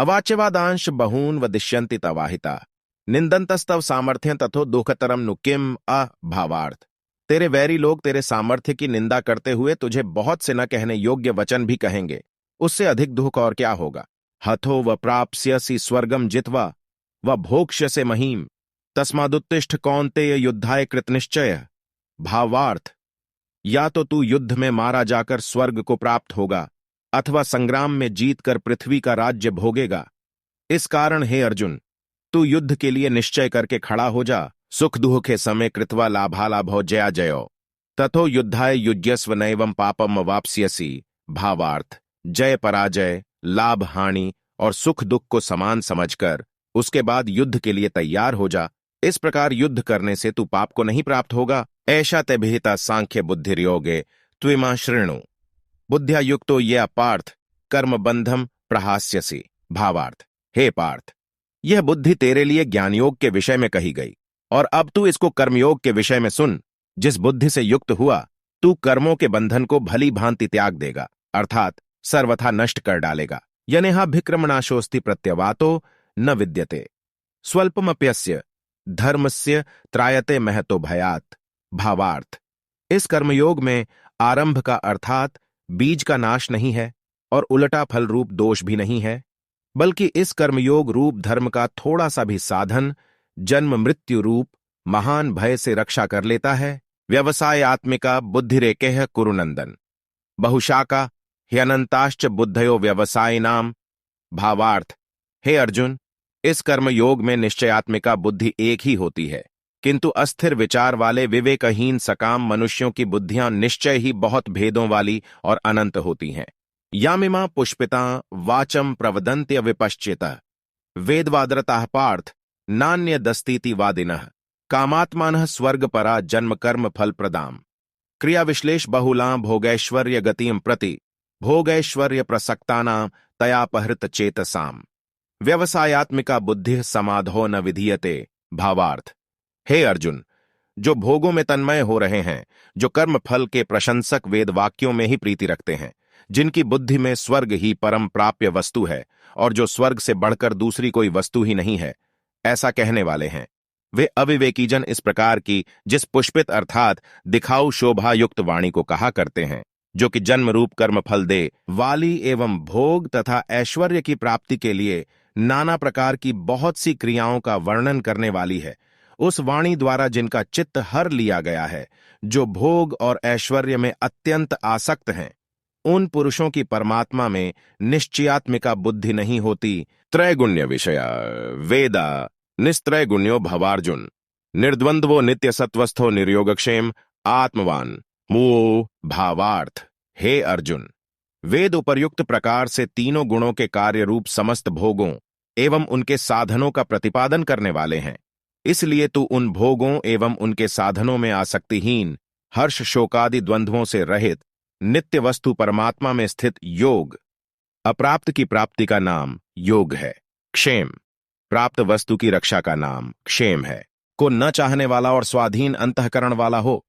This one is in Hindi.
अवाच्यवादांश बहून वदिष्यन्ति तवाहिता निंदन्तस्तव सामर्थ्य तथो दुःखतरम नु किम अभावार्थ। तेरे वैरी लोग तेरे सामर्थ्य की निंदा करते हुए तुझे बहुत से न कहने योग्य वचन भी कहेंगे, उससे अधिक दुख और क्या होगा। हथो व प्राप्स्यसि स्वर्गम जित्वा व भोक्ष्यसे महीम तस्मादुत्तिष्ठ कौन्तेय युद्धाय कृतनिश्चय। भावार्थ, या तो तू युद्ध में मारा जाकर स्वर्ग को प्राप्त होगा अथवा संग्राम में जीतकर पृथ्वी का राज्य भोगेगा। इस कारण हे अर्जुन, तू युद्ध के लिए निश्चय करके खड़ा हो जा। सुख दुखे समय कृत्वा लाभालाभो जया जयो तथो युद्धाय युज्यस्व नैवं पापम वाप्स्यसि। भावार्थ, जय पराजय, लाभ हानि और सुख दुख को समान समझकर उसके बाद युद्ध के लिए तैयार हो जा। इस प्रकार युद्ध करने से तू पाप को नहीं प्राप्त होगा। ऐशा ते विहिता सांख्य बुद्धिर्योगे त्विमा शृणु बुद्ध्या युक्तो ये पार्थ कर्म बंधम प्रहास्यसि। भावार्थ, हे पार्थ, यह बुद्धि तेरे लिए ज्ञानयोग के विषय में कही गई और अब तू इसको कर्मयोग के विषय में सुन। जिस बुद्धि से युक्त हुआ तू कर्मों के बंधन को भली भांति त्याग देगा, अर्थात सर्वथा नष्ट कर डालेगा। यनेहाभिक्रमणाशोस्ति प्रत्यवातो न विद्यते स्वल्पमप्यस्य धर्मस्य त्रायते महतो भयात। भावार्थ, इस कर्मयोग में आरंभ का अर्थात बीज का नाश नहीं है और उलटा फल रूप दोष भी नहीं है, बल्कि इस कर्मयोग रूप धर्म का थोड़ा सा भी साधन जन्म मृत्यु रूप महान भय से रक्षा कर लेता है। व्यवसाय आत्मिका बुद्धिरेकेह कुरुनंदन बहुशाका ह्यनंताश्च बुद्धयो व्यवसायिनाम। भावार्थ, हे अर्जुन, इस कर्मयोग में निश्चयात्मिका बुद्धि एक ही होती है, किंतु अस्थिर विचार वाले विवेकहीन सकाम मनुष्यों की बुद्धियां निश्चय ही बहुत भेदों वाली और अनंत होती हैं। यामिमा पुष्पिता वाचम प्रवदन्त्य विपश्चितः वेदवादरताः पार्थ नान्य दस्तीति वादिनः कामात्मानः स्वर्गपरा जन्म कर्म फल प्रदाम क्रिया विश्लेष बहुलां भोगैश्वर्य गतिम प्रति भोगैश्वर्य प्रसक्तानां तयापहृत चेतसाम। व्यवसायात्मिका बुद्धि समाधो न विधीयते। भावार्थ, हे अर्जुन, जो भोगों में तन्मय हो रहे हैं, जो कर्म फल के प्रशंसक वेद वाक्यों में ही प्रीति रखते हैं, जिनकी बुद्धि में स्वर्ग ही परम प्राप्य वस्तु है और जो स्वर्ग से बढ़कर दूसरी कोई वस्तु ही नहीं है, ऐसा कहने वाले हैं, वे अविवेकीजन इस प्रकार की जिस पुष्पित अर्थात दिखाऊ शोभा युक्त वाणी को कहा करते हैं, जो कि जन्म रूप कर्म फल दे वाली एवं भोग तथा ऐश्वर्य की प्राप्ति के लिए नाना प्रकार की बहुत सी क्रियाओं का वर्णन करने वाली है, उस वाणी द्वारा जिनका चित्त हर लिया गया है, जो भोग और ऐश्वर्य में अत्यंत आसक्त हैं, उन पुरुषों की परमात्मा में निश्चयात्मिका बुद्धि नहीं होती। त्रैगुण्य विषया वेदा निस्त्रैगुण्यो भवार्जुन निर्द्वंद्वो नित्य सत्वस्थो निर्योगक्षेम आत्मवान मुओ। भावार्थ, हे अर्जुन, वेद उपर्युक्त प्रकार से तीनों गुणों के कार्य रूप समस्त भोगों एवं उनके साधनों का प्रतिपादन करने वाले हैं। इसलिए तू उन भोगों एवं उनके साधनों में आसक्तिहीन, हर्ष शोकादि द्वंद्वों से रहित, नित्य वस्तु परमात्मा में स्थित योग, अप्राप्त की प्राप्ति का नाम योग है। क्षेम, प्राप्त वस्तु की रक्षा का नाम क्षेम है। को न चाहने वाला और स्वाधीन अंतःकरण वाला हो,